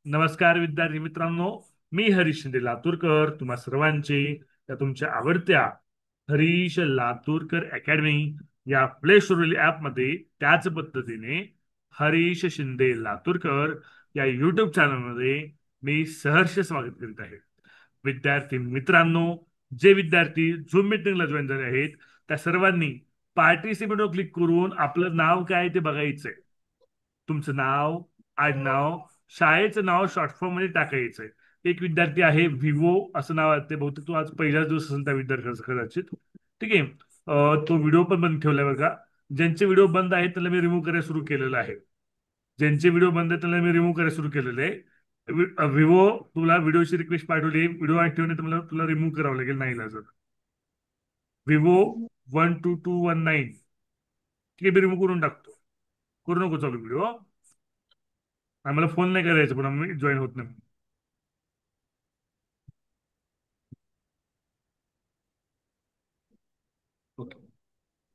नमस्कार विद्यार्थी मित्रांनो. मी हरीश शिंदे लातूरकर तुम्हा सर्वांचे त्या तुमच्या आवडत्या हरीश लातूरकर अकॅडमी या प्ले स्टोर ऍप मध्ये त्याच पद्धतीने हरीश शिंदे लातूरकर या युट्यूब चॅनलमध्ये मी सहर्ष स्वागत करीत आहे. विद्यार्थी मित्रांनो, जे विद्यार्थी झूम मीटिंगला जॉईन झाले आहेत त्या सर्वांनी पार्टिसिपेटवर क्लिक करून आपलं नाव काय ते बघायचंय. तुमचं नाव, आडनाव, शाळेचं नाव शॉर्ट फॉर्म मध्ये टाकायचंय. एक विद्यार्थी आहे विवो असं नाव आहे, ते बहुतेक तो आज पहिलाच दिवस असेल त्या विद्यार्थ्याचा कदाचित. ठीक आहे. तो व्हिडिओ पण बंद ठेवलाय बघा. ज्यांचे व्हिडिओ बंद आहेत त्याला मी रिमूव्ह करायला सुरू केलेलं आहे. ज्यांचे व्हिडिओ बंद आहेत त्याला मी रिमूव्ह करायला सुरू केलेलं आहे. विवो तुला व्हिडिओची रिक्वेस्ट पाठवली, व्हिडिओ ठेवणे तर मला तुला रिमूव्ह करावं लागेल नाही जर विवो 12219. ठीक आहे, मी रिमूव्ह करून टाकतो. करू नको चालू व्हिडिओ. आम्हाला फोन नाही करायचं पण आम्ही जॉईन होत नाही. ओके.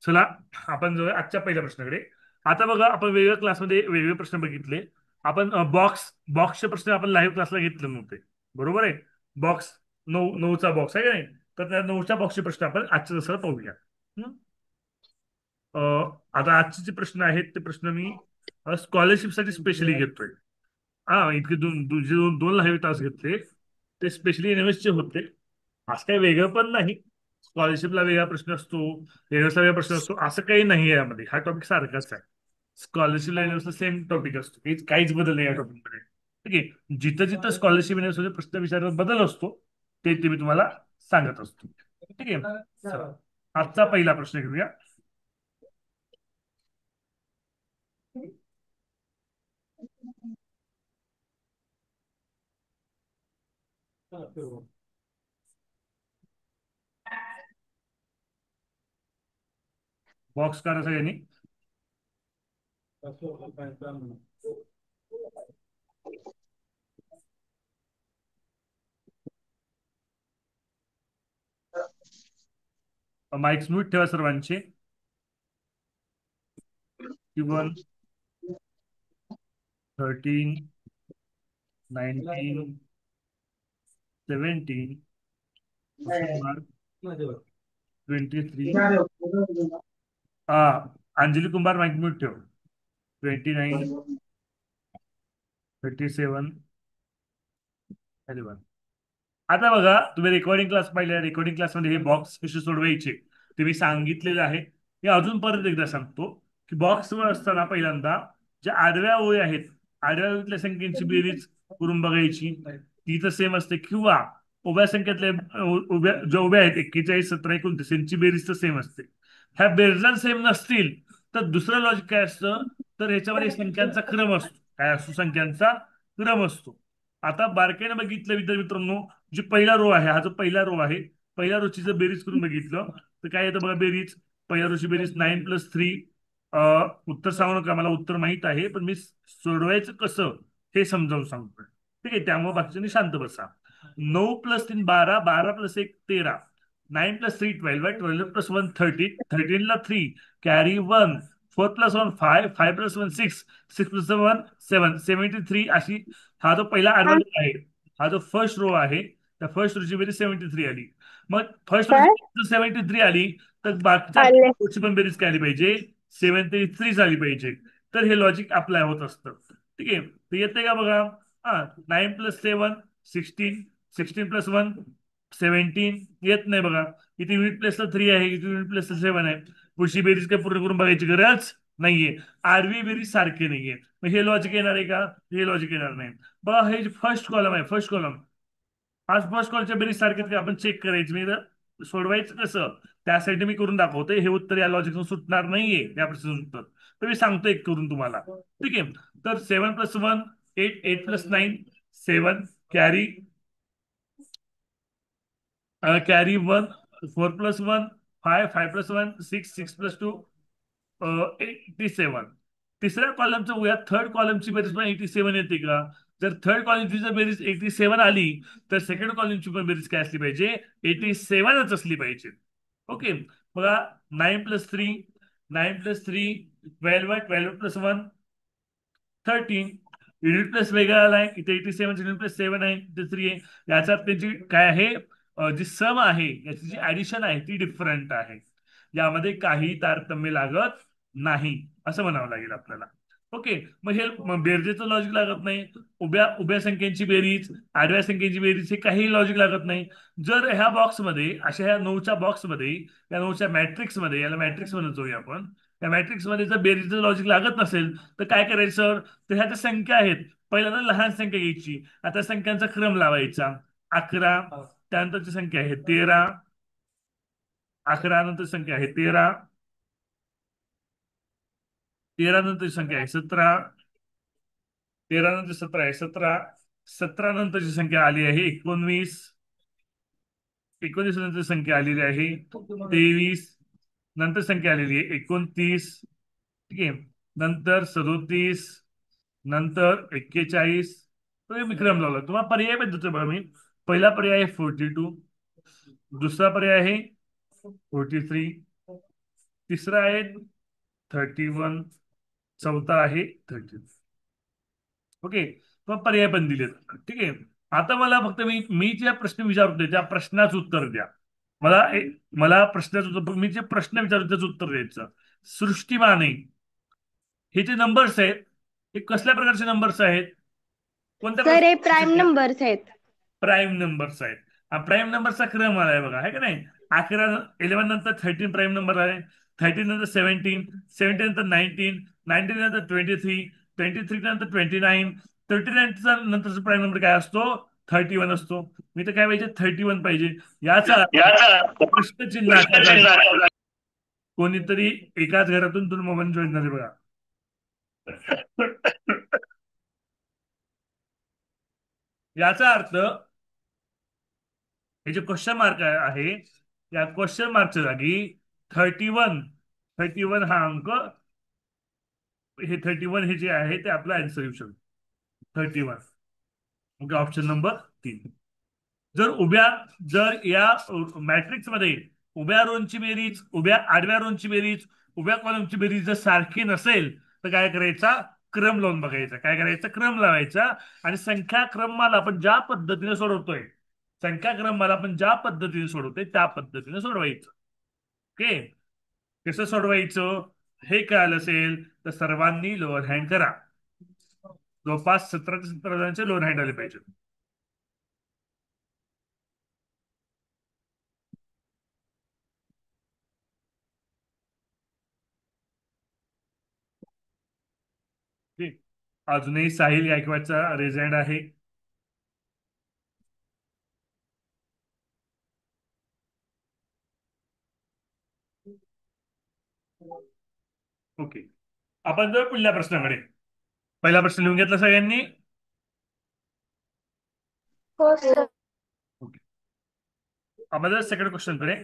चला, आपण जाऊया आजच्या पहिल्या प्रश्नाकडे. आता बघा, आपण वेगवेगळ्या क्लासमध्ये वेगवेगळे प्रश्न बघितले. आपण बॉक्सचे प्रश्न आपण लाईव्ह क्लासला घेतले नव्हते. बरोबर आहे. बॉक्स नऊचा बॉक्स आहे का नाही. तर त्या नऊच्या बॉक्सचे प्रश्न आपण आजच्या जसं पाहूया. हं? अ, आता आजचे जे प्रश्न आहेत ते प्रश्न मी स्कॉलरशिपसाठी स्पेशली घेतोय. हा, इतके दोन दोन- जे दोन दोन लाईव्ह तास घेतले ते स्पेशली एनएमएसचे होते. असं काही वेगळं पण नाही. स्कॉलरशिपला वेगळा प्रश्न असतो, एनएमएसला वेगळा प्रश्न असतो, असं काही नाही आहे यामध्ये. हा टॉपिक सारखाच आहे. स्कॉलरशिपला एनएमएसला सेम टॉपिक असतो, काहीच बदल नाही या टॉपिकमध्ये. ठीक आहे. जिथं जिथं स्कॉलरशिप एनएमएस प्रश्न विचारण्यात बदल असतो ते मी तुम्हाला सांगत असतो. ठीक आहे. चला, आजचा पहिला प्रश्न घेऊया. बॉक्स करा सगळ्यांनी. माइक्स म्यूट ठेवा सर्वांचे. Q1, 13, 19, 17, question mark, 23. हा, अंजली कुंभार माइक म्यूट ठेव. 29, 37, 31. आता बघा, तुम्ही रेकॉर्डिंग क्लास पाहिले. रेकॉर्डिंग क्लासमध्ये हे बॉक्स कसे सोडवायचे ते मी सांगितलेलं आहे. मी अजून परत एकदा सांगतो की बॉक्सवर असताना पहिल्यांदा ज्या आडव्या ओळी आहेत, आडव्या ओळीतल्या संख्येची बेरीज करून बघायची, ती तर सेम असते. किंवा उभ्या संख्येतल्या ज्या उभ्या आहेत 41, 17, 29 यांची बेरीज तर सेम असते. ह्या बेरजा सेम नसतील तर दुसरं लॉजिक काय असतं, तर ह्याच्यामध्ये संख्यांचा क्रम असतो. काय असतो? संख्यांचा क्रम असतो. आता बारकाईने बघितलं विद्यार्थी मित्रांनो, जी पहिला रो आहे, हा जो पहिला रो आहे, पहिल्या रोची जर बेरीज करून बघितलं तर काय येतं बघा बेरीज. पहिल्या रोची बेरीज 9+3. उत्तर सांगू नका, मला उत्तर माहित आहे, पण मी सोडवायचं कसं हे समजावून सांगतोय. ठीक आहे, त्यामुळे बाकीच्यांनी शांत बसा. 9+3 12, 12+1 13, 9+3 12, 12+1 13, 13ला 3, कॅरी 1, 4+1 5, 5+1 6, 6+1 7, 73. अशी हा जो पहिला आडवा रो आहे, हा जो फर्स्ट रो आहे, त्या फर्स्ट रोची बेरीज 73 आली. मग फर्स्ट काय रोची 73 आली तर बाकीच्या आले रोची पण बेरीज काय आली पाहिजे? 73 झाली पाहिजे. तर हे लॉजिक अप्लाय होत असतं. ठीक आहे, तर येते का बघा. हा, 9+7 16, 16+1 17. येत नाही बघा. इथे युनिट प्लेसला 3 आहे, इथे युनिट प्लेसला 7 आहे. पुढची बेरीज काय पूर्ण करून बघायची गरज नाहीये. आरवी बेरीज सारखे नाहीये. मग हे लॉजिक येणार आहे का? हे लॉजिक येणार नाही. बघा, हे फर्स्ट कॉलम आहे, फर्स्ट कॉलम. आज फर्स्ट कॉलच्या बेरीज सारखेच का आपण चेक करायचं मी तर सोडवायचं कसं त्यासाठी मी करून दाखवतोय. हे उत्तर या लॉजिक सुटणार नाहीये या प्रश्नाचं उत्तर. तर मी सांगतो एक करून तुम्हाला. ठीक आहे. तर 7+1 8, 8+9 7, कॅरी कॅरी 1, 4+1 5, 5+1 6, 6+2 87. तिसऱ्या कॉलमचं बघूया. थर्ड कॉलमची बेरीज पण 87 येते का? जर थर्ड कॉलमची जर बेरीज 87 आली तर सेकंड कॉलमची पण बेरीज काय असली पाहिजे? 87च असली पाहिजे. ओके. बघा, 9+3, 9+3 12, 12+1 13, युनिट प्लेस वेगळा आलाय, इथे 87 युनिट प्लेस 7 आहे, इथे 3 आहे. याच्यात त्याची काय आहे, जी सम आहे याची जी ऍडिशन आहे ती डिफरंट आहे. यामध्ये काही तारतम्य लागत नाही असं म्हणावं लागेल आपल्याला. ओके. मग हे बेरजेचं लॉजिक लागत नाही. उभ्या उभ्या संख्येची बेरीज, आडव्या संख्येची बेरीज हे काही लॉजिक लागत नाही. जर ह्या बॉक्समध्ये, अशा ह्या 9च्या बॉक्समध्ये, या 9च्या मॅट्रिक्समध्ये, याला मॅट्रिक्स म्हणत जाऊया आपण, त्या मॅट्रिक्स मध्ये जर बेरीजचं लॉजिक लागत नसेल तर काय करायचं, तर ह्या ज्या संख्या आहेत, पहिल्यांदा लहान संख्या घ्यायची, आता संख्यांचा क्रम लावायचा. 11, त्यानंतरची संख्या आहे 13, 11 नंतर संख्या आहे 13, 13 नंतरची संख्या आहे 17, 13 नंतर 17 आहे 17, 17 नंतरची संख्या आली आहे 19, 19 नंतर संख्या आलेली आहे 23, नंतर संख्या आलेली आहे 29, ठीक आहे, नंतर 37, नंतर 41. तो एक विक्रम लावला. तुम्हाला पर्याय पण देतोय बघा मी. पहिला पर्याय आहे 42, दुसरा पर्याय आहे 43, तिसरा आहे 31, चौथा आहे 30. ओके. मग पर्याय पण दिलेत. ठीक आहे. आता मला फक्त मी ज्या प्रश्न विचारतोय त्या प्रश्नाचं उत्तर द्या. मला प्रश्नाचं उत्तर, मी जे प्रश्न विचारतो त्याचं उत्तर द्यायचं. सृष्टिमाने हे जे नंबर्स आहेत, हे कसल्या प्रकारचे नंबर्स आहेत, कोणत्या सर हे प्रकारची प्राईम संख्या? नंबर्स आहेत. प्राईम नंबर्स आहेत. हा प्राईम नंबरचा क्रम आलाय बघा, आहे का नाही. 11, 11 नंतर 13 प्राईम नंबर आहे, 13 नंतर 17, 17 नंतर 19, 19 नंतर 23, 23 नंतर 29, 39 नंतरचा प्राईम नंबर काय असतो, 31 असतो. मी तर काय पाहिजे, 31 पाहिजे. याचा अर्थ याचा प्रश्नचिन्हाच्या जागी प्रश्नचिन्ह कोणीतरी एकाच घरातून दोन मोबाईल जॉईन झाले बघा. याचा अर्थ हे जे क्वेश्चन मार्क आहे, या क्वेश्चन मार्कच्या जागी 31, 31 हा अंक, हे 31 हे जे आहे ते आपलं आन्सर येऊ शकतो, 31. ओके. Option number 3. जर उभ्या जर या मॅट्रिक्स मध्ये उभ्या रोंची बेरीज, उभ्या आडव्या रोंची बेरीज, उभ्या कॉलमची बेरीज जर सारखी नसेल तर काय करायचा, क्रम लावून बघायचा. काय करायचा, क्रम लावायचा. आणि संख्याक्रमाला आपण ज्या पद्धतीने सोडवतोय, संख्याक्रमाला आपण ज्या पद्धतीने सोडवतोय त्या पद्धतीने सोडवायचं. ओके. कसं सोडवायचं हे कळालं असेल तर सर्वांनी लोअर हँड करा. जवळपास 17 ते 17 जणांचे लोअर हँड आले पाहिजे. ठीक. अजूनही साहिल गायकवाडचा रेझेंड आहे. ओके. आपण जाऊ पुढल्या प्रश्नाकडे. पहिला प्रश्न लिहून घेतला सगळ्यांनी. हो सर. ओके. आपण सेकंड क्वेश्चन कडे.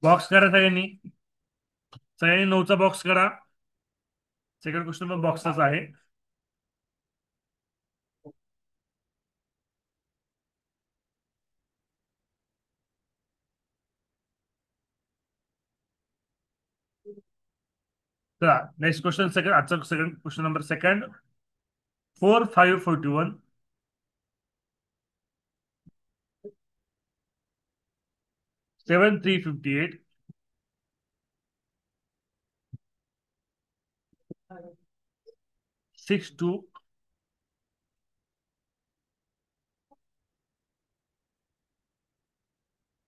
बॉक्स करा सगळ्यांनी. सगळ्यांनी 9चा बॉक्स करा. सेकंड क्वेश्चन पण बॉक्सच आहे. चला नेक्स्ट क्वेश्चन, सेकंड, आजचा second question number second. 4541, 7358, 62.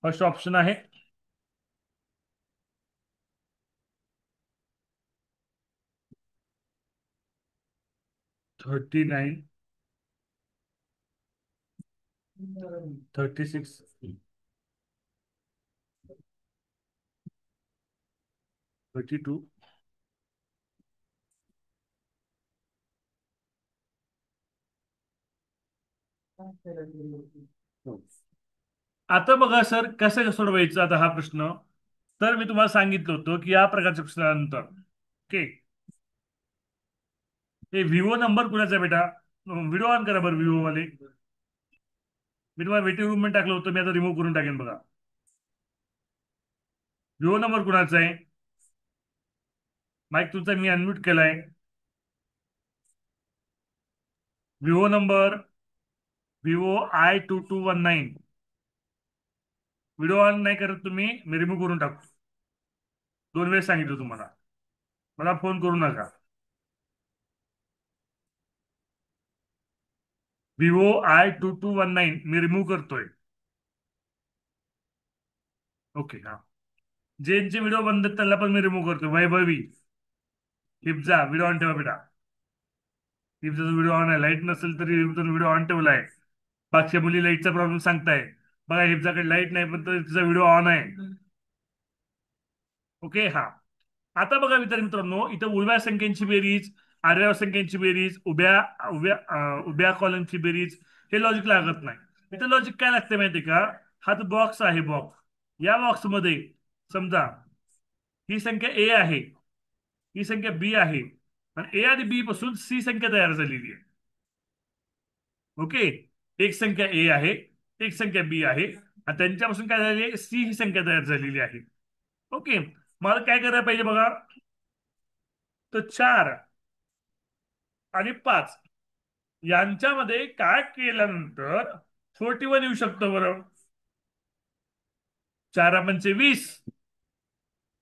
First option आहे. Thirty nine, 36, 32. आता बघा सर, कसं सोडवायचं आता हा प्रश्न. तर मी तुम्हाला सांगितलं होतं की या प्रकारच्या प्रश्नानंतर, ओके, हे विवो नंबर कुणाचा आहे बेटा? व्हिडिओ ऑन करा बरं विवो वाले. मी तुम्हाला वेटिंग रूम मध्ये टाकलं होतं, मी आता रिमूव्ह करून टाकेन बघा. विवो नंबर कुणाचा आहे? माईक तुमचा मी अनम्यूट केलाय. Vivo number Vivo I2219. Video on नाही करत तुम्ही, मी रिमूव्ह करून टाकतो. 2 वेळेस सांगितलं तुम्हाला. मला फोन करू नका. विवो I2219 मी रिमूव्ह करतोय. ओके हा. ज्यांचे व्हिडिओ बंद आहेत त्याला पण मी रिमूव्ह करतोय. वैभवी, हिप्झा व्हिडिओ ऑन ठेवा बेटा. हिप्झाचा व्हिडिओ ऑन आहे, लाईट नसेल तरी हिप्झाचा व्हिडिओ ऑन ठेवलाय. बाकीच्या मुली लाईटचा प्रॉब्लेम सांगताय. बघा हिप्झाकडे लाईट नाही पण तरी तिचा व्हिडिओ ऑन आहे. ओके हा. आता बघा मित्रांनो, इथं उभ्या संख्येची बेरीज, आडव्या संख्येची बेरीज, उभ्या उभ्या उभ्या कॉलमची बेरीज, हे लॉजिक लागत नाही. इथं लॉजिक काय लागते माहितीये का? हा तो बॉक्स आहे, बॉक्स. या बॉक्समध्ये समजा ही संख्या ए आहे, ही संख्या बी आहे, आणि ए आणि बी पासून सी संख्या तयार झालेली आहे. ओके. एक संख्या ए आहे, एक संख्या बी आहे, आणि त्यांच्यापासून काय झालेली आहे? सी ही संख्या तयार झालेली आहे. ओके. मला काय करायला पाहिजे बघा? तर 4 आणि 5 यांच्यामध्ये काय केल्यानंतर 41 येऊ शकतं बरं? 4 पंचे 20,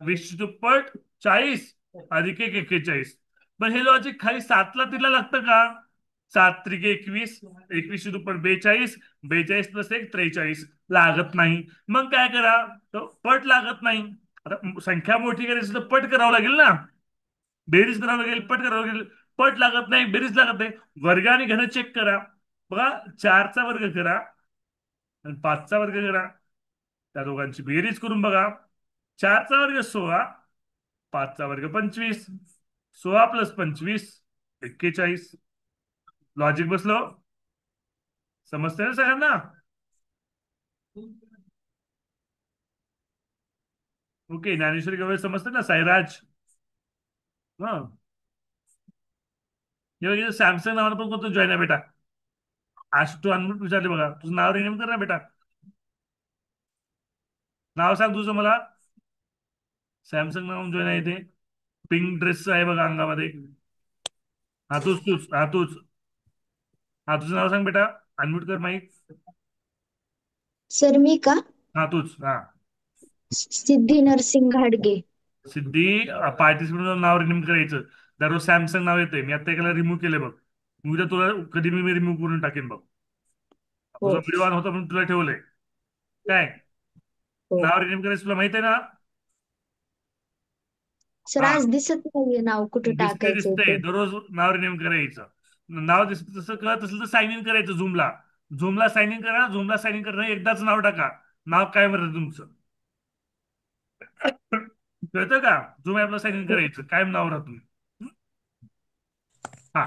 20ची दुप्पट 40, अधिक 41. पण हे लॉजिक खाली 7ला तिला लागतं का? 7 त्रिक 21, 21ची दुप्पट 42, 42+1 43. लागत नाही. मग काय करा? तर पट लागत नाही. आता संख्या मोठी करायची तर पट करावं लागेल ना. बेरीज करावं लागेल, पट करावं लागेल. पट लागत नाही, बेरीज लागत नाही. वर्ग आणि घन चेक करा. बघा, 4चा वर्ग करा आणि 5चा वर्ग करा. त्या दोघांची बेरीज करून बघा. 4चा वर्ग 16, 5चा वर्ग 25. 16+25 41. लॉजिक बसलो? समजते ना सगळ्यांना? ओके. ज्ञानेश्वरी गवळे समजते ना? साईराज. हा. हे बघा, सॅमसंग नावानं पण कोणतं जॉईन आहे बेटा? आज तू अनम्यूट विचारले बघा. तुझं नाव रिनेम कर ना बेटा. नाव सांग तुझं मला. सॅमसंग नाव जॉईन आहे ते. पिंक ड्रेस आहे बघा अंगामध्ये. हा तूच तूच हा तूच. हा तुझं नाव सांग बेटा. अनम्यूट कर माईक. सर मी का? हा तूच हा. सिद्धी नरसिंग घाडगे. सिद्धी. पार्टिसिपेंट नाव रिन्यू करायचं. दररोज सॅमसंग नाव येते. मी आता एकाला रिमूव्ह केले बघ. उद्या तुला कधी मी रिमूव्ह करून टाकेन बघ. तुझा हो. व्हिडिओ ऑन होता म्हणून तुला ठेवलंय. काय? हो. नाव रिन्यू करायचं तुला माहित आहे ना? सर हा. आज दिसत नाहीये नाव कुठे दिसतंय टाकायचंय दिसतंय, ते. दररोज नाव रिन्यू करायचं. नाव दिसत तसं कळत असेल तर साइन इन करायचं झूमला. झूमला साइन इन करा. झूमला साइन इन करणं एकदाच नाव टाका. नाव काय म्हणतं तुमचं? कळतं का? झूम ऍपला साइन इन करायचं, कायम नाव राहतो. हा.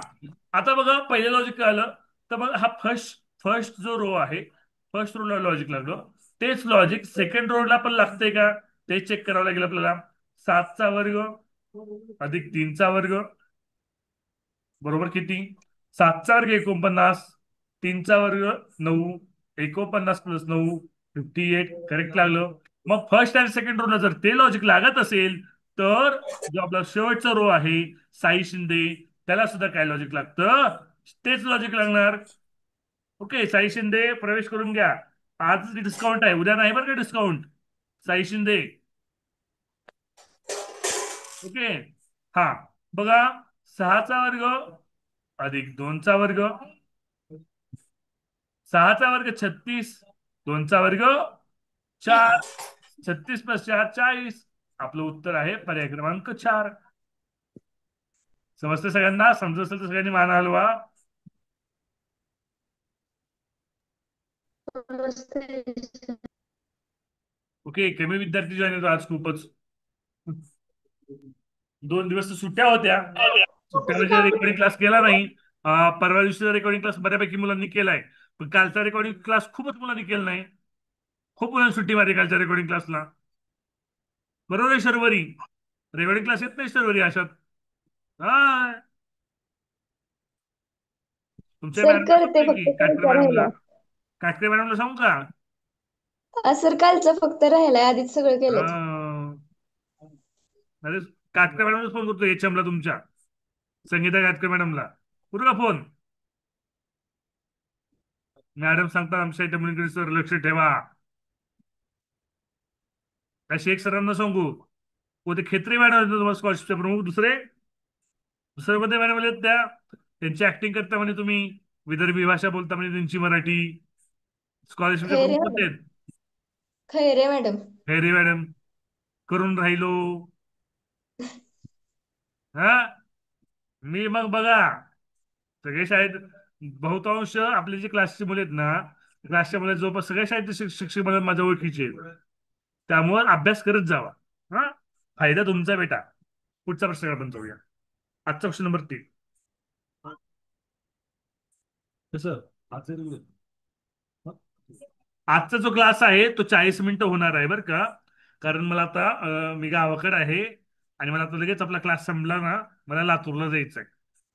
आता बघा, पहिलं लॉजिक कळालं. तर मग हा फर्स्ट फर्स्ट जो रो आहे, फर्स्ट रोला लॉजिक लागलं. तेच लॉजिक सेकंड रोला पण लागतंय का? ते चेक करावं लागेल आपल्याला. 7चा वर्ग अधिक 3चा वर्ग बरोबर किती? 7चा वर्ग 49, 3चा वर्ग 9, 49+9 58. करेक्ट लागलं. मग फर्स्ट आणि सेकंड रोला जर ते लॉजिक लागत असेल, तर जो आपला शेवटचा रो आहे, साई शिंदे, त्याला सुद्धा काय लॉजिक लागतं? तेच लॉजिक लागणार. ओके. साई शिंदे प्रवेश करून घ्या. आज डिस्काउंट आहे, उद्या नाही बरं का डिस्काउंट. साई शिंदे. ओके. हा. बघा, 6चा वर्ग अधिक 2चा वर्ग, 6चा वर्ग 36, 2चा वर्ग 4, 36+4 40. आपलं उत्तर आहे पर्याय क्रमांक 4. समजते सगळ्यांना? समजत असेल तर सगळ्यांनी मान हलवा. ओके. कमी विद्यार्थी जॉईन होतो आज खूपच. 2 दिवस तर सुट्ट्या होत्या. सुट्ट्यामध्ये रेकॉर्डिंग क्लास केला नाही. परवा दिवशीचा रेकॉर्डिंग क्लास बऱ्यापैकी मुलांनी केलाय. पण कालचा रेकॉर्डिंग क्लास खूपच मुलांनी केला नाही. खूप मुलांनी सुट्टी मारली कालच्या रेकॉर्डिंग क्लासला. बरोबर आहे शर्वरी? रेकॉर्डिंग क्लास येत नाही शर्वरी अशात. हा. तुमच्या सर मॅडमला करते सांगतोय फक्त की काटकर कालचा मॅडमला. राहिलाय. काटकर मॅडमला सांगू का? सर कालचं फक्त राहिलाय, आधीच सगळं केलंय. हा. अरे, काटकर मॅडमला फोन करतो HM ला तुमच्या, संगीता काटकर मॅडमला. करू का फोन? मॅडम सांगतात आमच्या इथे मुलींकडे सर लक्ष ठेवा. काय शेख सरांना सांगू? होते खेत्री मॅडम होते तुम्हाला स्कॉलरशिपचे प्रमुख, दुसरे दुसरे मध्ये मॅडम आले त्या, त्यांची ऍक्टिंग करता म्हणे तुम्ही, विदर्भी भाषा बोलता म्हणे त्यांची मराठी. स्कॉलरशिपचे खैरे प्रमुख मॅडम. होते. खैरे मॅडम. खैरे मॅडम. करून राहिलो. हा. मी मग बघा, सगळे शाळेत बहुतांश आपले जे क्लासचे मुले आहेत ना, क्लासच्या मुले जवळपास सगळ्या शाळेत शिक्षक मला माझ्या ओळखीचे आहेत. त्यामुळे अभ्यास करत जावा. हा. फायदा तुमचा बेटा. पुढचा प्रश्न आपण जाऊया. आजचा क्वेश्चन नंबर 3. कसं आजचा जो क्लास आहे तो 40 मिनिटं होणार आहे बरं का. कारण मला आता मी गावाकडे आहे, आणि मला आता लगेच आपला क्लास संपला ना, मला लातूरला जायचं आहे.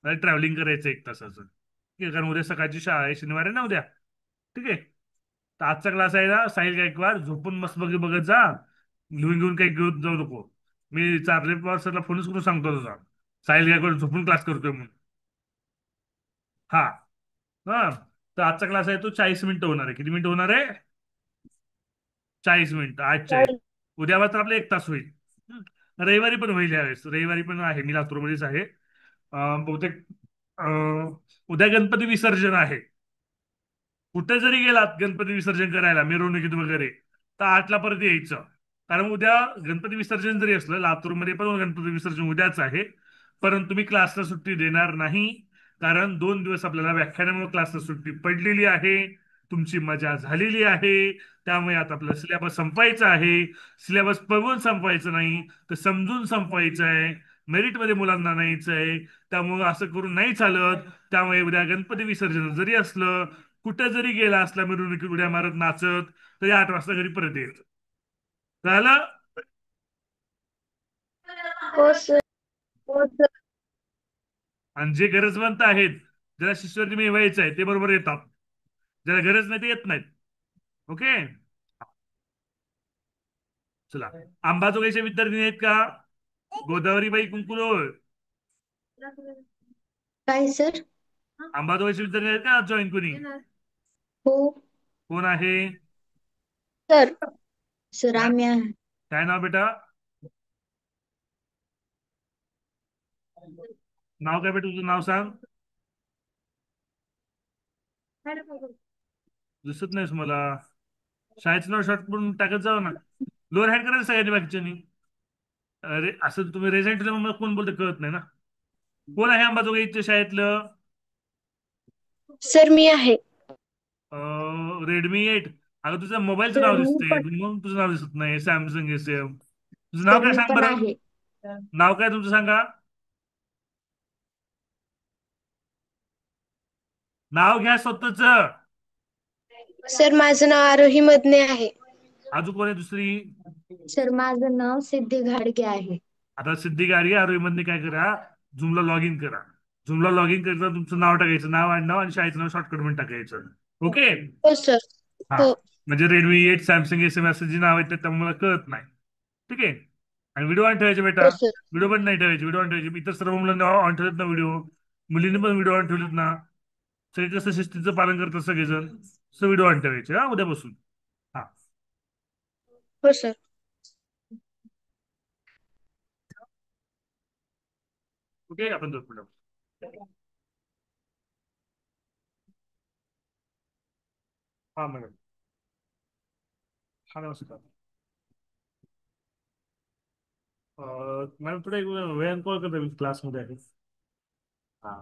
मला ट्रॅव्हलिंग करायचं 1 तासाचं. ठीक आहे, कारण उद्या सकाळची शाळा आहे, शनिवार आहे ना उद्या. ठीक आहे. तर आजचा क्लास आहे ना, साहिल गायकवाड झोपून मस्त बघ बघत जा. लिहून घेऊन काही घेऊन जाऊ नको. मी चार्ले पवार सरला फोनच करून सांगतो तुझा, साहिल गायकवाड झोपून क्लास करतोय म्हणून. हा. हा. तर आजचा क्लास आहे तो 40 मिनिटं होणार आहे. किती मिनिटं होणार आहे? 40 मिनिटं आजच्या आहेत. उद्या मात्र आपले 1 तास होईल. हं. रविवारी पण होईल यावेळेस. रविवारी पण आहे, मी लातूरमध्येच आहे. बहुतेक उद्या गणपती विसर्जन आहे. कुठे जरी गेलात गणपती विसर्जन करायला मिरवणुकीत वगैरे, तर 8ला परत यायचं. कारण उद्या गणपती विसर्जन जरी असलं, लातूरमध्ये पण गणपती विसर्जन उद्याच आहे. परंतु मी क्लासला सुट्टी देणार नाही. कारण 2 दिवस आपल्याला व्याख्यानामुळे क्लासला सुट्टी पडलेली आहे. तुमची मजा झालेली आहे. त्यामुळे आता आपला सिलेबस संपवायचा आहे. सिलेबस बघून संपवायचं नाही, तर समजून संपवायचं आहे. मेरिटमध्ये मुलांना न्यायचं आहे. त्यामुळे असं करून नाही चालत. त्यामुळे उद्या गणपती विसर्जन जरी असलं, कुठे जरी गेला असला मिरवणुकीत उड्या मारत नाचत, तरी 8 वाजता घरी परत येत. झालं. हो सर. हो सर. आणि जे गरजवंत आहेत, ज्याला शिष्यवृत्ती मिळवायचं आहे, ते बरोबर येतात. ज्याला गरज नाही ते येत नाहीत. ओके. चला. अंबाजोगाईचे विद्यार्थी आहेत का? गोदावरीबाई कुंकुलोळ. काय सर? अंबाजोगाईचे विद्यार्थी आहेत का जॉईन कोणी? हो कोण आहे? सर. सर काय आम्ही आहे. काय नाव बेटा? नाव काय बेटा तुझं? नाव सांग. दिसत नाहीस मला. शाळेचं नाव शॉर्ट करून टाकत जावं ना. लोअर हँड करायचं सगळ्यांनी बाकीच्यांनी. अरे असं तुम्ही रेझेंट मला कोण बोलते कळत नाही ना. कोण आहे अंबाजोगाईच्या शाळेतलं? सर मी आहे. रेडमी 8. अगं तुझ्या मोबाईलचं नाव सर मी दिसतंय, पण. मग तुझं नाव दिसत नाही. Samsung SM. तुझं नाव सर काय मी सांग पण बरं? आहे. नाव काय तुमचं सांगा. नाव घ्या स्वतःच. सर माझं नाव आरोही मदने आहे. अजून कोण आहे दुसरी? सर माझं नाव सिद्धी घाडगे आहे. आता सिद्धी गाडी आरोहीमध्ये काय करा, झूमला लॉग इन करा. झूमला लॉग इन करता तुमचं नाव टाकायचं, नाव आडनाव आणि शाळेचं नाव शॉर्टकट मध्ये टाकायचं. ओके. हो सर. हा. हो. म्हणजे रेडमी 8 सॅमसंग SM असं जी नाव आहेत ते मला कळत नाही. ठीक आहे. आणि व्हिडिओ ऑन ठेवायचे बेटा. हो सर. व्हिडिओ पण नाही ठेवायचे, व्हिडिओ ऑन ठेवायचे. इतर सर्व मुलांना ऑन ठेवत ना व्हिडिओ. मुलींनी पण व्हिडिओ ऑन ठेवलेत ना. सगळे कसं शिस्तीचं पालन करतात सगळेजण, सो व्हिडिओ ऑन ठेवायचे हा उद्यापासून. हा. हो सर. ओके. आपण जाऊ पुढे. हा मॅडम. हा नमस्कार. मॅडम थोडा एक वेळ कॉल करता क्लासमध्ये आहे. हा.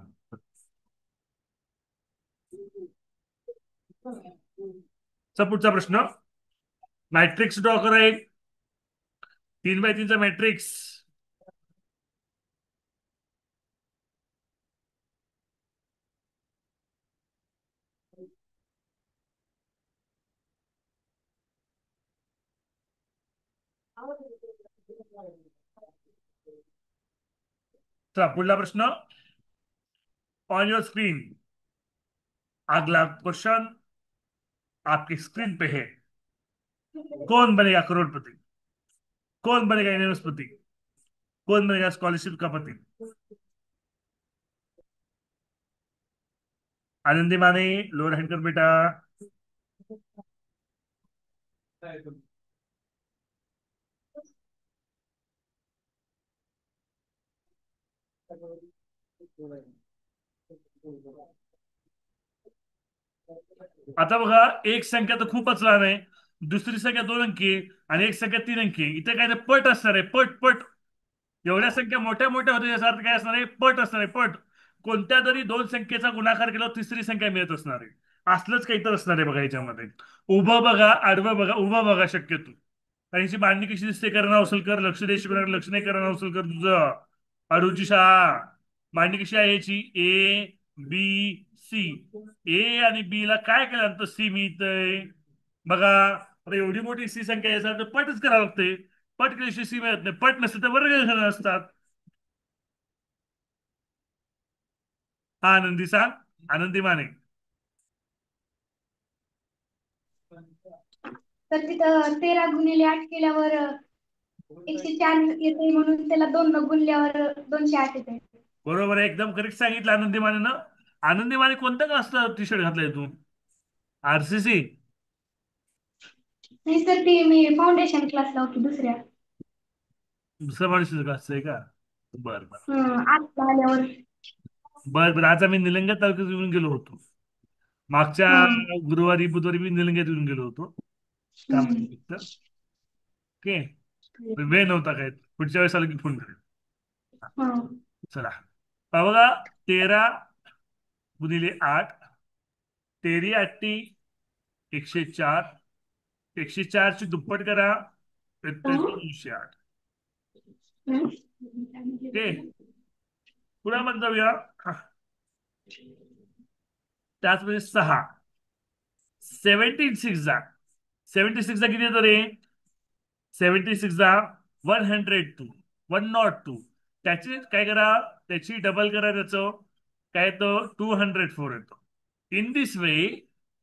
चा पुढचा प्रश्न. मॅट्रिक्स ड्रॉ करा एक. 3x3 matrix. चला पुढला प्रश्न. On your screen. अगला क्वेश्चन आपकी स्क्रीन पे है। कौन बनेगा करोड़पति? कौन बनेगा यूनिवर्सपति? कौन बनेगा स्कॉलरशिप का पति? आनंदी माने, लोअर हैंड कर बेटा। आता बघा, एक संख्या तर खूपच लहान आहे, दुसरी संख्या 2 अंकी आणि एक संख्या 3 अंकी. इथे काय ते पट असणार आहे, पट पट. एवढ्या संख्या मोठ्या मोठ्या होत्या, याचा अर्थ काय असणार आहे? पट असणार आहे, पट. कोणत्या तरी दोन संख्येचा गुणाकार केल्यावर तिसरी संख्या मिळत असणार आहे. असलंच काहीतरी असणार आहे बघा याच्यामध्ये. उभं बघा, आडवं बघा, उभं बघा शक्यतो. आणि याची मांडणी कशी दिसते? करणं अवसलकर, लक्ष दे शिकवणार, लक्ष नाही करणं अवसलकर तुझं. अडूची शाळा. मांडणी कशी आहे याची? A B C. ए आणि बी ला काय केल्यानंतर सी मिळतंय? बघा, आता एवढी मोठी सी संख्या यासाठी पटच करावं लागते. पट केल्याशिवाय सी मिळत नाही, पट नसते तर वर्ग असतात. हा आनंदी सांग. आनंदी माने. तर तिथं 13 × 8 केल्यावर 104 येते, म्हणून त्याला 2 गुणल्यावर 208 येते. बरोबर आहे, एकदम करेक्ट सांगितलं आनंदी माने ना. आनंदी माने कोणत्या क्लासचा टी शर्ट घातलाय तू? आरसीसी? नाही सर, ती मी फाउंडेशन क्लासला होती दुसऱ्या. दुसऱ्या माणसाचं क्लासचं आहे का? बरं बरं. आत आल्यावर. बरं बरं, आज आम्ही निलंगा तालुक्यात येऊन गेलो होतो. मागच्या हं. गुरुवारी बुधवारी मी निलंग्यात येऊन गेलो होतो हं. कामानिमित्त. ओके. वेळ नव्हता काय, पुढच्या वेळेस आलो की फोन करेन. हं. चला. बघा, 13 × 8. तेरी आठी 104. 104 ची दुप्पट करा, येतोय हं. 208. हं. ओके. पुढे मग जाऊया. त्याचमध्ये 6. 76 जा. 76 जा किती येतं रे? 76 जा 102. 102. त्याची काय करा, त्याची डबल करा, त्याचं काय येतं? 204 येतो. In this way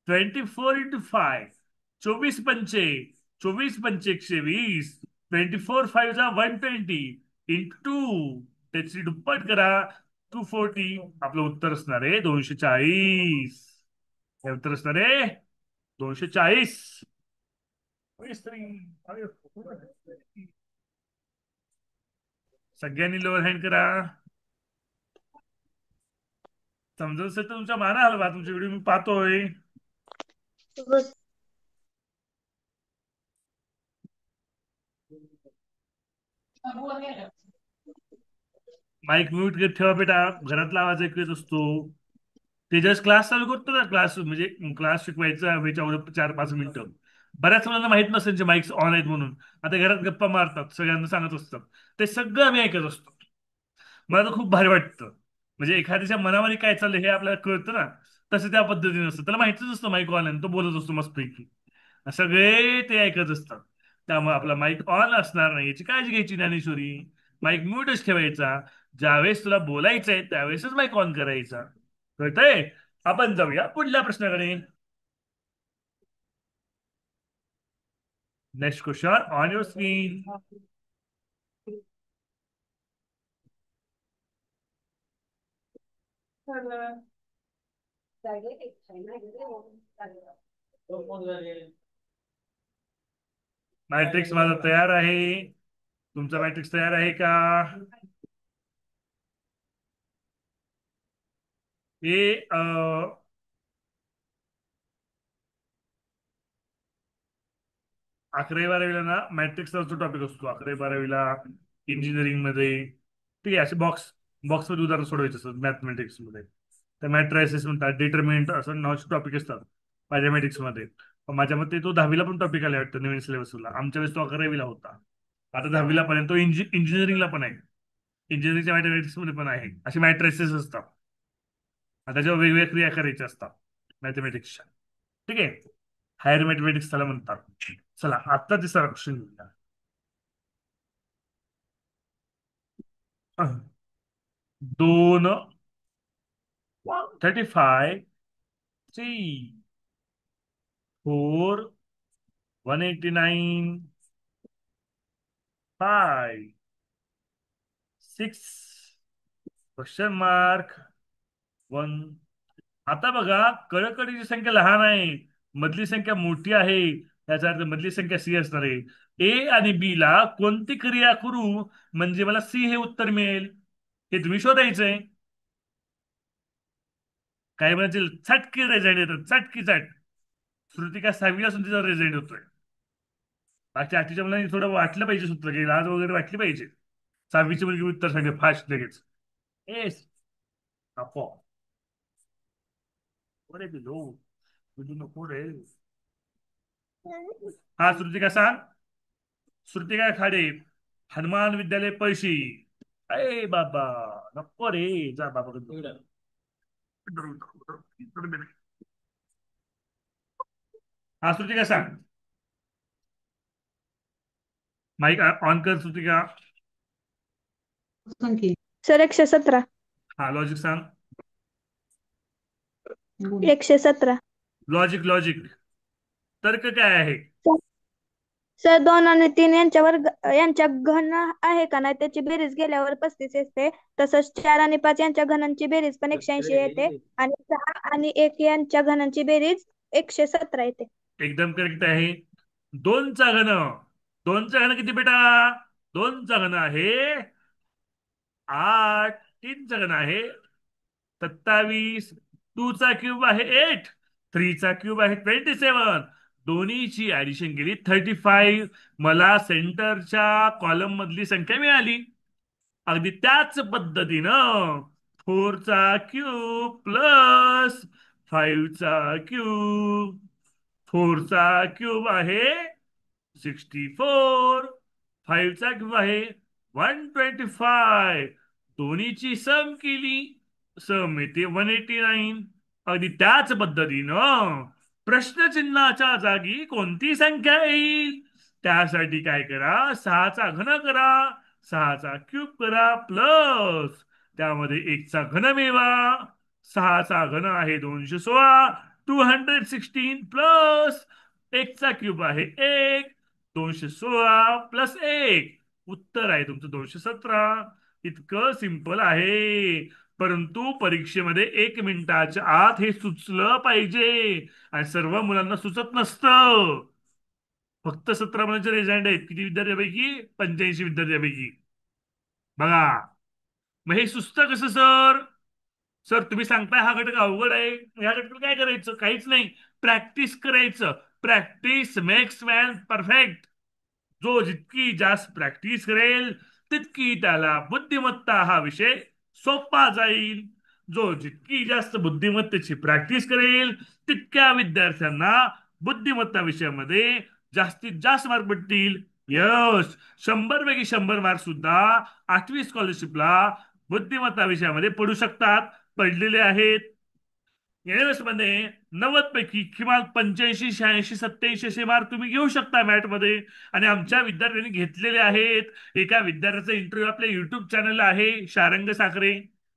24 × 5. 24 पंचे. 24 पंचे 120. 24 5 जा 120. × 2. त्याची दुप्पट करा, 240. आपलं उत्तर असणार आहे 240. हे उत्तर असणार आहे 240. सगळ्यांनी लोअर हँड करा. समजत असेल तर तुमच्या माना हलवा, तुमची व्हिडिओ मी पाहतोय. माईक म्यूट घेत ठेवा बेटा, घरातला आवाज ऐकू येत असतो. ते जस्ट क्लास चालू करतो ना, क्लास म्हणजे क्लास शिकवायचा ह्याच्यावर 4-5 मिनिटं. बऱ्याच मुलांना माहित नसेल जे माईक्स ऑन आहेत म्हणून. आता घरात गप्पा मारतात, सगळ्यांना सांगत असतात. ते सगळं आम्ही ऐकत असतो. मला तर खूप भारी वाटतं. म्हणजे एखाद्याच्या मनामध्ये काय चाललंय हे आपल्याला कळतं ना. तसं त्या पद्धतीने असतं, त्याला माहितीच असतं माईक ऑन आहे, तो बोलत असतो मस्तपैकी. सगळे ते ऐकत असतात. त्यामुळे आपला माईक ऑन असणार नाही याची काळजी घ्यायची ज्ञानेश्वरी. माईक म्यूटच ठेवायचा. ज्यावेळेस तुला बोलायचंय त्यावेळेसच माईक ऑन करायचा. कळतंय? आपण जाऊया पुढल्या प्रश्नाकडे. Next question on your screen. Matrix माझा तयार आहे. तुमचा मॅट्रिक्स तयार आहे का? हे 11वी 12वीला ना मॅट्रिक्सचा जो टॉपिक असतो, 11वी 12वीला इंजिनिअरिंग मध्ये. ठीक आहे, असे बॉक्स बॉक्स मध्ये उदाहरण सोडवायचे असतात मॅथमेटिक्स मध्ये. तर मॅट्रायसिस म्हणतात, डिटर्मिनंट असं नावाचे टॉपिक असतात मॅथमॅटिक्स मध्ये. पण माझ्या मते तो 10वीला पण टॉपिक आला वाटतं नवीन सिलेबसला. आमच्या वेळेस तो 11वीला होता. आता 10वीला पण आहे तो, इंजिनिअरिंगला पण आहे. इंजिनिअरिंगच्या मॅथमॅटिक्स मध्ये पण आहे, असे मॅट्रायसिस असतात. आणि त्याच्यावर वेगवेगळ्या क्रिया करायच्या असतात मॅथमॅटिक्सच्या. ठीक आहे. हायर मॅथमॅटिक्स त्याला म्हणतात. चला, आता तिसरा क्वेश्चन घेऊया. 2 35 3 4 189 5 6 क्वेश्चन मार्क 1. आता बघा कळकळीची संख्या लहान आहे, मधली संख्या मोठी आहे, याचा अर्थ मधली संख्या सी असणार आहे. ए आणि बी ला कोणती क्रिया करू म्हणजे मला सी हे उत्तर मिळेल, हे तुम्ही शोधायचंय. काय म्हणजे चटकी रिझल्ट येतात, चटकी चट. श्रुतिका 6वी असून तिचा रिझल्ट होतोय. बाकी आठवीच्या मुलांनी थोडं वाटलं पाहिजे सुद्धा की लाज वगैरे वाटली पाहिजे. 6वीची मुलगी उत्तर सांगते फास्ट लगेच. एस अफो पुढे दिलो तुझी नको रे. हा श्रुतिका सांग. श्रुतिका खाडे, हनुमान विद्यालय पळशी. अरे बाबा नको रे, जा बाबा. हा श्रुतिका सांग. माईक ऑन कर श्रुतिका. सर 117. हा लॉजिक सांग. 117. लॉजिक लॉजिक तर्क काय आहे? सर 2 आणि 3 यांच्या घन आहे का नाही त्याची बेरीज गेल्यावर 35 येते. तसंच 4 आणि 5 यांच्या घनांची बेरीज पण 180 येते. आणि 6 आणि 1 यांच्या घनांची बेरीज 117 येते. एकदम करेक्ट आहे. दोनचा घन, दोनचा घन किती बेटा? दोनचा घन आहे 8, तीनचा घन आहे 27, टू चा क्यूब आहे 8, थ्रीचा क्यूब आहे 27. दोन्हीची ऍडिशन केली 35. मला सेंटरच्या कॉलम मधली संख्या मिळाली. अगदी त्याच पद्धतीनं 4चा क्यूब प्लस 5चा क्यूब. 4चा क्यूब आहे 64, 5चा क्यूब आहे 125. दोन्हीची सम केली, सम येते 189. अगदी त्याच पद्धतीनं प्रश्नचिन्हाच्या जागी कोणती संख्या येईल? त्यासाठी काय करा, 6चा घन करा, 6चा क्यूब करा प्लस त्यामध्ये 1चा घन मिळवा. 6चा घन आहे 216, 216 प्लस 1चा क्यूब आहे 1, 216 प्लस 1. उत्तर आहे तुमचं 217. इतकं सिंपल आहे. परंतु परीक्षेमध्ये 1 मिनिटाच्या आत हे सुचलं पाहिजे, आणि सर्व मुलांना सुचत नसतं. फक्त 17 मुलांचे रिझल्ट आहेत किती विद्यार्थ्यांपैकी? 85 विद्यार्थ्यांपैकी. बघा मग हे सुचतं कसं सर? सर तुम्ही सांगताय हा घटक अवघड आहे, ह्या घटकाला काय करायचं? काहीच नाही, प्रॅक्टिस करायचं. Practice makes man perfect. जो जितकी जास्त प्रॅक्टिस करेल तितकी त्याला बुद्धिमत्ता हा विषय सोपा जाईल. जो जितकी जास्त बुद्धिमत्तेची प्रॅक्टिस करेल तितक्या विद्यार्थ्यांना बुद्धिमत्ता विषयामध्ये जास्तीत जास्त मार्क भेटतील. यश 100 पैकी 100 मार्क सुद्धा 8वी स्कॉलरशिपला बुद्धिमत्ता विषयामध्ये पडू शकतात, पडलेले आहेत. एनएस मध्ये 90 पैकी किमान 85, 86, 87 असे मार्क तुम्ही घेऊ शकता मॅथ मध्ये. आणि आमच्या विद्यार्थ्यांनी घेतलेले आहेत. एका विद्यार्थ्याचा इंटरव्ह्यू आपल्या युट्यूब चॅनलला आहे, शारंग साखरे.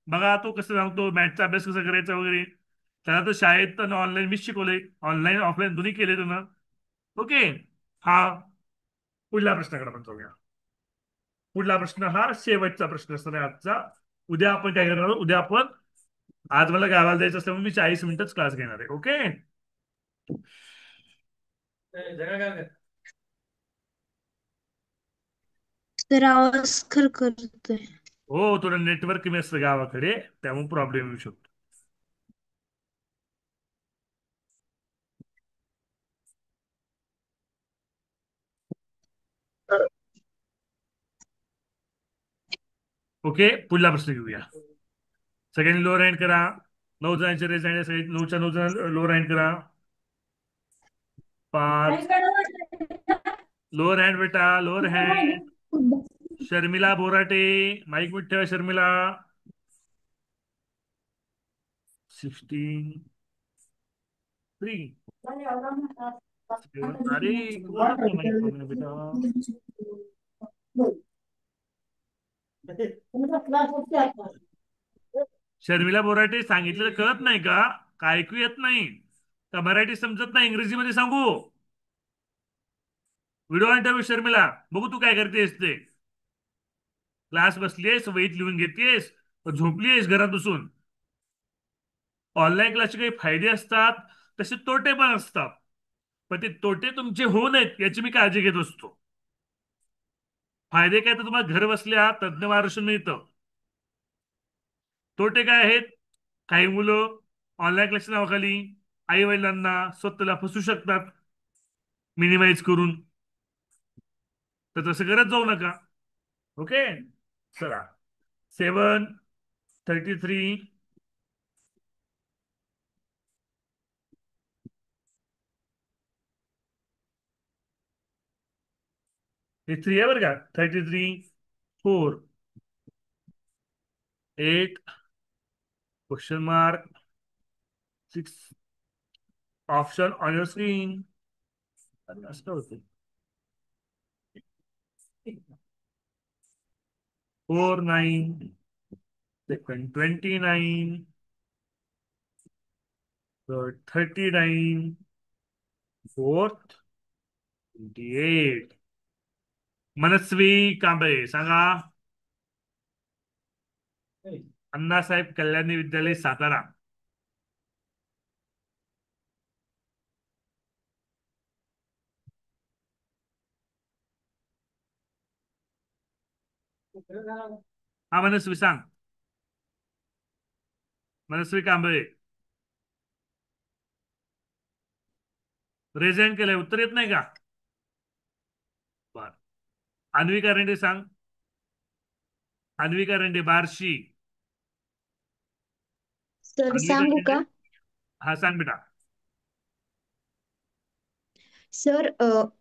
बघा तो कसं सांगतो मॅथचा अभ्यास कसा करायचा वगैरे. त्याला तर शाळेत तर ऑनलाईन मीच शिकवले, ऑनलाईन ऑफलाईन दोन्ही केले त्यांना. ओके. हा पुढल्या प्रश्नाकडे आपण जाऊया. पुढला प्रश्न हा शेवटचा प्रश्न असणार आहे आजचा. उद्या आपण काय करणार आहोत? उद्या आपण, आज मला गावाला जायचं असल्यामुळे मी 40 मिनिटच क्लास घेणार आहे. ओके. तर आवाज खरखरतोय. हो थोडं नेटवर्क कमी असतं गावाकडे, त्यामुळे प्रॉब्लेम येऊ शकतो. ओके पुढला प्रश्न घेऊया. सगळ्यांनी लोअर हँड करा. 9 जणांचे रेज हँड, सगळे 9च्या 9 जण लोअर हँड करा. 5 लोअर हँड बेटा, lower hand. Sharmila Borate, mike मिठ ठेवा शर्मिला. 16 3. अरे कोणच नाही माहित बेटा. शर्मिला बोराटे सांगितलेलं कळत नाही का? का ऐकू येत नाही? का मराठी समजत नाही, इंग्रजीमध्ये सांगू? व्हिडिओ आणि त्या शर्मिला, बघू तू काय करतेस ते. क्लास बसलीयस, वहीत लिहून घेतेस, झोपलीयस घरात बसून. ऑनलाईन क्लासचे काही फायदे असतात, तसे तोटे पण असतात. पण ते तोटे तुमचे होऊ नयेत याची मी काळजी घेत असतो. फायदे काय तर तुम्हाला घर बसल्या तज्ज्ञ मार्गदर्शन मिळतं. तोटे काय आहेत? काही मुलं ऑनलाईन क्लासच्या नावाखाली आई वडिलांना स्वतःला फसू शकतात, मिनिमाइज करून. तर तसं करत जाऊ नका. ओके, चला. 7:33. हे 3 आहे बरं का. 33, 4, 8, question mark, 6. Option on your screen. असं होते. 4, 9, सेकंड 29, third 39, fourth 28. मनस्वी कांबळे सांगा. अण्णासाहेब कल्याणी विद्यालय सातारा. हा मनस्वी सांग. मनस्वी कांबळे. रेझेंट केलंय, उत्तर येत नाही का? बर. अन्विका रेंडे सांग. अन्विका रेंडे, बार्शी. सर अन्विका सांगू रेंडे. का? हा सांग बेटा. सर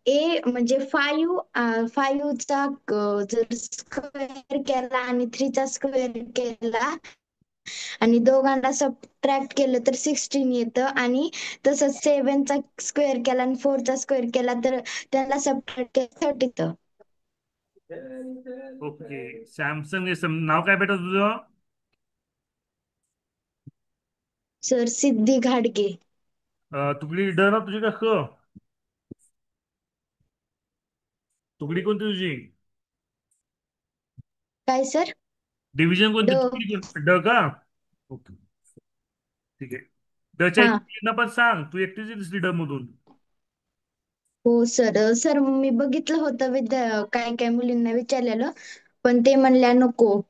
ए म्हणजे फाईव्हचा जर स्क्वेअर केला आणि थ्रीचा स्क्वेअर केला आणि दोघांना सबट्रॅक्ट केलं तर 16 येतं, आणि तसंच सेव्हनचा स्क्वेअर केला आणि फोरचा स्क्वेअर केला तर त्याला सबट्रॅक्ट केलं 30 येतं. ओके. सॅमसंग नाव काय बेटा तुझं? सर सिद्धी घाडगे. तुकडी ड ना तुझी का ख? तुकडी कोणती तुझी? काय सर? डिव्हिजन ड. कोणती, तुकडी ड का? ओके, ठीक आहे. डच्या हा. इथे पण सांग, तू एकटीच दिसली ड मधून. हो सर. सर मी बघितलं होतं काय काय मुलींना विचारलेलं, पण ते म्हणल्या नको.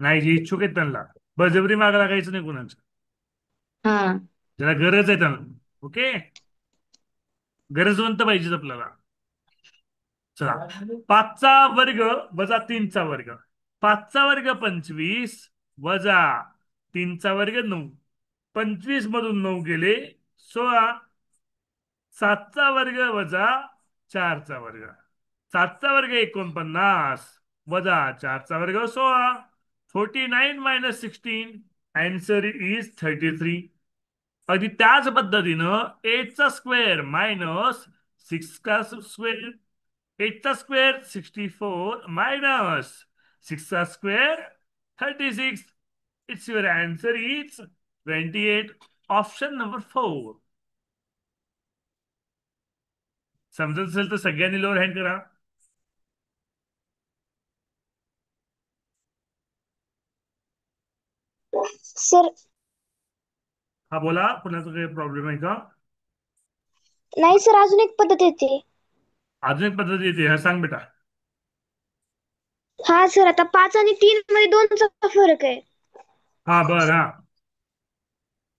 नाही, जे इच्छुक आहेत त्यांना बळजबरी मागे लागायचं नाही कुणाचं. हा. ज्याला गरज आहे त्यांना. ओके, गरजवंत पाहिजेत आपल्याला. चला. 5चा वर्ग वजा 3चा वर्ग. 5चा वर्ग 25 वजा 3चा वर्ग 9. 25 मधून 9 गेले 16. 7चा वर्ग वजा 4चा वर्ग. 7चा वर्ग 49 वजा 4चा वर्ग 16. 49 मायनस 16. Answer is 33. अगदी त्याच पद्धतीनं 8चा स्क्वेअर मायनस 6चा स्क्वेअर. 8चा स्क्वेअर 64 मायनस 6चा square 36. It's your answer is 28. Option number 4. समजत असेल तर सगळ्यांनी लोअर हँड करा. सर हा बोला, कुणाचा काही प्रॉब्लेम आहे का? नाही सर, अजून एक पद्धत येते. अजून एक पद्धती येते, हा सांग बेटा. हा सर, आता 5 आणि 3 मध्ये 2चा फरक आहे. हा बर, हा.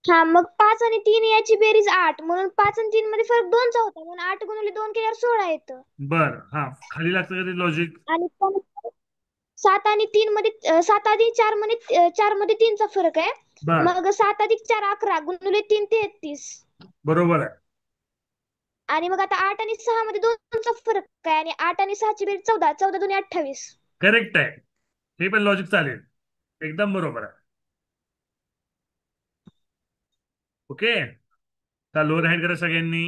हा, मग 5 आणि 3 याची बेरीज 8, म्हणून 5 आणि 3 मध्ये फरक 2चा होता, म्हणून 8 गुणिले 2 केल्यावर 16 येतं. बर, हा. खाली लागतं का ते लॉजिक? आणि 7 आणि 3 मध्ये 7 आणि 4 मध्ये 4 मध्ये 3चा फरक आहे. बर, मग 7 अधिक 4 11 गुणिले 3 33. बरोबर आहे. आणि मग आता 8 आणि 6 मध्ये 2चा फरक आहे, आणि 8 आणि 6 ची बेरीज 14, 14 दुनी 28. करेक्ट आहे. हे पण लॉजिक चालेल. एकदम बरोबर आहे. ओके, का लोअर हँड करा सगळ्यांनी.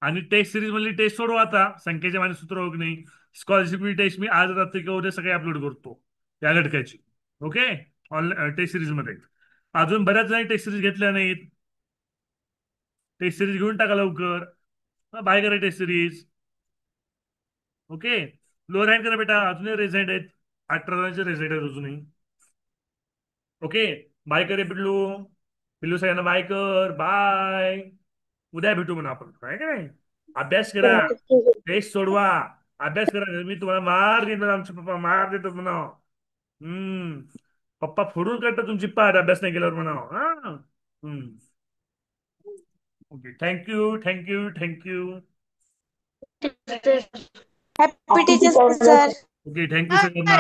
आणि टेस्ट सिरीज मधली टेस्ट सोडवा आता, संख्येच्या माने सूत्र होत नाही. स्कॉलरशिप टेस्ट मी आज रात्री किंवा उद्या सगळे अपलोड करतो या घटकाची. ओके, ऑनलाईन टेस्ट सिरीज मध्ये. अजून बऱ्याच जणी टेस्ट सिरीज घेतल्या नाहीत. टेस्ट सिरीज घेऊन टाका लवकर. बाय करा test series. Okay. Lower hand करा बेटा, अजूनही रेझेंट आहेत. 18 जणांचे रेझेंट आहेत अजूनही. ओके. बाय करे पिल्लू. पिल्लू सगळ्यांना बाय कर, बाय. उद्या भेटू म्हणा आपण, काय का नाही. अभ्यास करा. टेस्ट सोडवा. अभ्यास करा, मी तुम्हाला मार देतो, आमचे पप्पा मार देतो म्हणा. हम्म. पप्पा फोडून काढतात तुमची पाठ अभ्यास नाही केल्यावर म्हणा. हा. हम्म. Okay. Thank you, thank you, thank you. Happy teachers sir. Okay, thank you सगळ्यांना.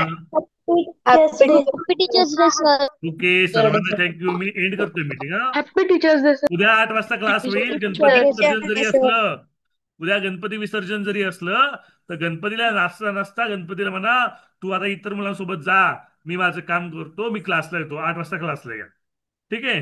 Happy teachers day sir. Okay, सर्वांना थँक्यू. मी एंड करतोय मीटिंग. हा. Happy teachers day sir. उद्या 8 वाजता क्लास होईल. गणपती विसर्जन जरी असलं, उद्या गणपती विसर्जन जरी असलं, तर गणपतीला नाचता नाचता गणपतीला म्हणा, तू आता इतर मुलांसोबत जा, मी माझं काम करतो, मी क्लासला येतो. 8 वाजता क्लासला या. ठीक आहे.